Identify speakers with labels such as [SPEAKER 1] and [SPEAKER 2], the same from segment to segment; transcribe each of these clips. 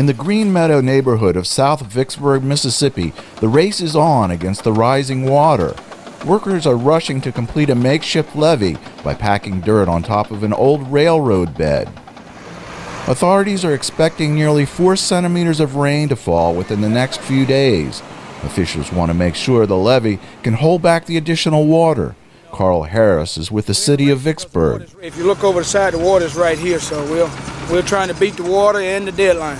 [SPEAKER 1] In the Green Meadow neighborhood of South Vicksburg, Mississippi, the race is on against the rising water. Workers are rushing to complete a makeshift levee by packing dirt on top of an old railroad bed. Authorities are expecting nearly 4 centimeters of rain to fall within the next few days. Officials want to make sure the levee can hold back the additional water. Carl Harris is with the city of Vicksburg.
[SPEAKER 2] If you look over the side, the water's right here, so we're trying to beat the water and the deadline.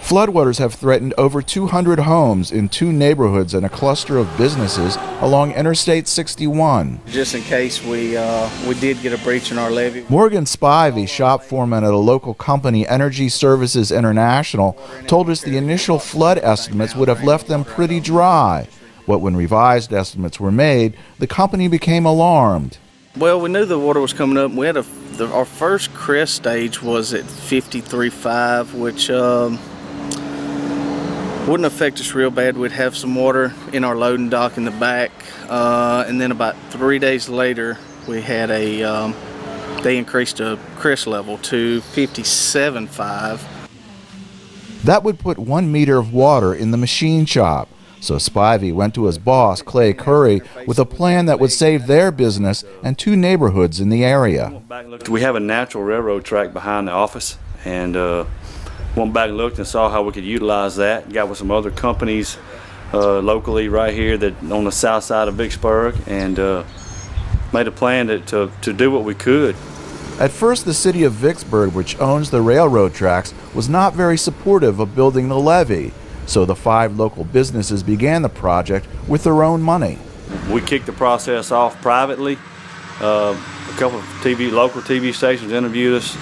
[SPEAKER 1] Floodwaters have threatened over 200 homes in 2 neighborhoods and a cluster of businesses along Interstate 61.
[SPEAKER 3] Just in case we did get a breach in our levee.
[SPEAKER 1] Morgan Spivey, shop foreman at a local company, Energy Services International, told us the initial flood estimates would have left them pretty dry. But when revised estimates were made, the company became alarmed.
[SPEAKER 3] Well, we knew the water was coming up. We had our first crest stage was at 53.5, which wouldn't affect us real bad. We'd have some water in our loading dock in the back, and then about 3 days later, we had they increased the crest level to 57.5.
[SPEAKER 1] That would put 1 meter of water in the machine shop. So Spivey went to his boss, Clay Curry, with a plan that would save their business and 2 neighborhoods in the area.
[SPEAKER 4] We have a natural railroad track behind the office, and went back and looked and saw how we could utilize that. Got with some other companies locally right here that on the south side of Vicksburg, and made a plan to do what we could.
[SPEAKER 1] At first, the city of Vicksburg, which owns the railroad tracks, was not very supportive of building the levee. So the 5 local businesses began the project with their own money.
[SPEAKER 4] We kicked the process off privately. A couple of local TV stations interviewed us.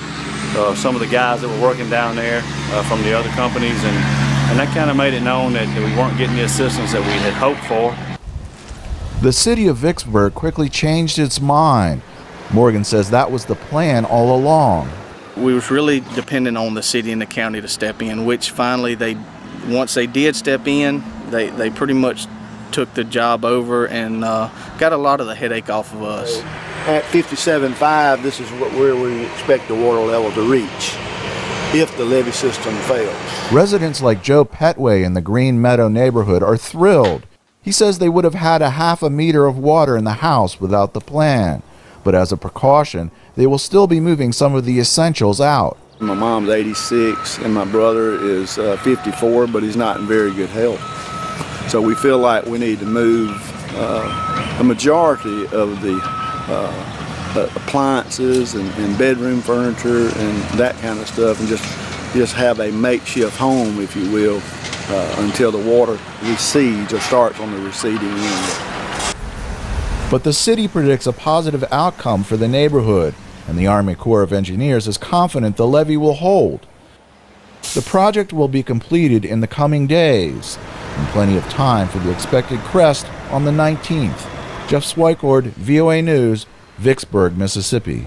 [SPEAKER 4] Some of the guys that were working down there from the other companies, and that kind of made it known that we weren't getting the assistance that we had hoped for.
[SPEAKER 1] The city of Vicksburg quickly changed its mind. Morgan says that was the plan all along.
[SPEAKER 3] We was really dependent on the city and the county to step in, which finally once they did step in, they pretty much took the job over and got a lot of the headache off of us.
[SPEAKER 5] At 57.5, this is where we expect the water level to reach if the levee system fails.
[SPEAKER 1] Residents like Joe Petway in the Green Meadow neighborhood are thrilled. He says they would have had a half a meter of water in the house without the plan. But as a precaution, they will still be moving some of the essentials out.
[SPEAKER 5] My mom's 86 and my brother is 54, but he's not in very good health. So we feel like we need to move a majority of the appliances and bedroom furniture and that kind of stuff, and just have a makeshift home, if you will, until the water recedes or starts on the receding end.
[SPEAKER 1] But the city predicts a positive outcome for the neighborhood, and the Army Corps of Engineers is confident the levee will hold. The project will be completed in the coming days, and plenty of time for the expected crest on the 19th. Jeff Swicord, VOA News, Vicksburg, Mississippi.